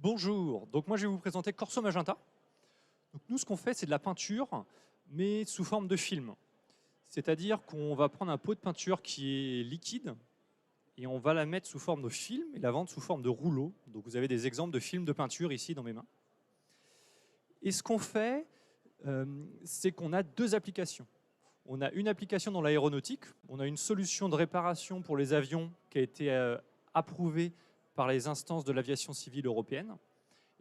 Bonjour, donc moi je vais vous présenter Corso Magenta. Donc nous ce qu'on fait c'est de la peinture mais sous forme de film. C'est-à-dire qu'on va prendre un pot de peinture qui est liquide et on va la mettre sous forme de film et la vendre sous forme de rouleau. Donc vous avez des exemples de films de peinture ici dans mes mains. Et ce qu'on fait, c'est qu'on a deux applications. On a une application dans l'aéronautique, on a une solution de réparation pour les avions qui a été approuvée par les instances de l'aviation civile européenne.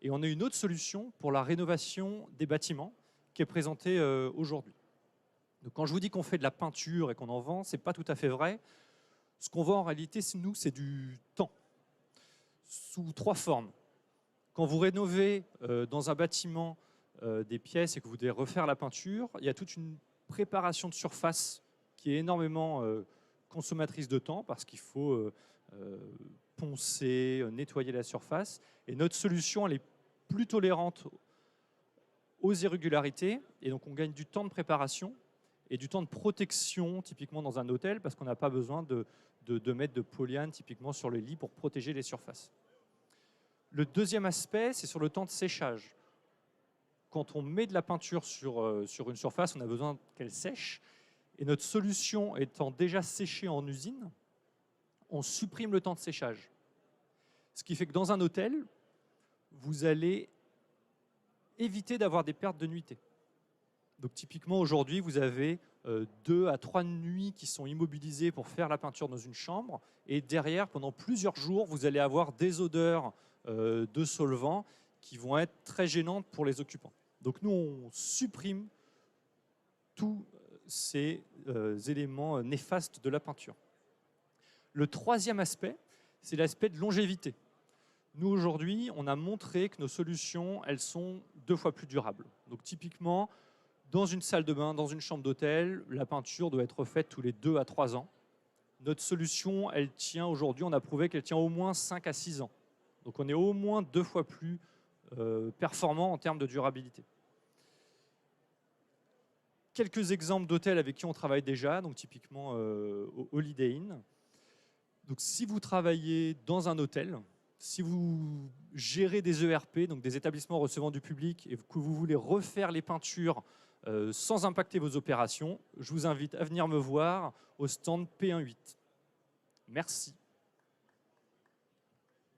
Et on a une autre solution pour la rénovation des bâtiments qui est présentée aujourd'hui. Donc quand je vous dis qu'on fait de la peinture et qu'on en vend, ce n'est pas tout à fait vrai. Ce qu'on vend en réalité, nous, c'est du temps, sous trois formes. Quand vous rénovez dans un bâtiment des pièces et que vous devez refaire la peinture, il y a toute une préparation de surface qui est énormément consommatrice de temps parce qu'il faut poncer, nettoyer la surface. Et notre solution, elle est plus tolérante aux irrégularités. Et donc, on gagne du temps de préparation et du temps de protection, typiquement dans un hôtel, parce qu'on n'a pas besoin de mettre de polyane, typiquement sur les lits, pour protéger les surfaces. Le deuxième aspect, c'est sur le temps de séchage. Quand on met de la peinture sur une surface, on a besoin qu'elle sèche. Et notre solution étant déjà séchée en usine, on supprime le temps de séchage. Ce qui fait que dans un hôtel, vous allez éviter d'avoir des pertes de nuitées. Donc typiquement aujourd'hui, vous avez 2 à 3 nuits qui sont immobilisées pour faire la peinture dans une chambre. Et derrière, pendant plusieurs jours, vous allez avoir des odeurs de solvant qui vont être très gênantes pour les occupants. Donc nous, on supprime tous ces éléments néfastes de la peinture. Le troisième aspect, c'est l'aspect de longévité. Nous, aujourd'hui, on a montré que nos solutions, elles sont 2 fois plus durables. Donc typiquement, dans une salle de bain, dans une chambre d'hôtel, la peinture doit être faite tous les 2 à 3 ans. Notre solution, elle tient aujourd'hui, on a prouvé qu'elle tient au moins 5 à 6 ans. Donc on est au moins 2 fois plus performant en termes de durabilité. Quelques exemples d'hôtels avec qui on travaille déjà, donc typiquement au Holiday Inn. Donc si vous travaillez dans un hôtel, si vous gérez des ERP, donc des établissements recevant du public, et que vous voulez refaire les peintures sans impacter vos opérations, je vous invite à venir me voir au stand P18. Merci.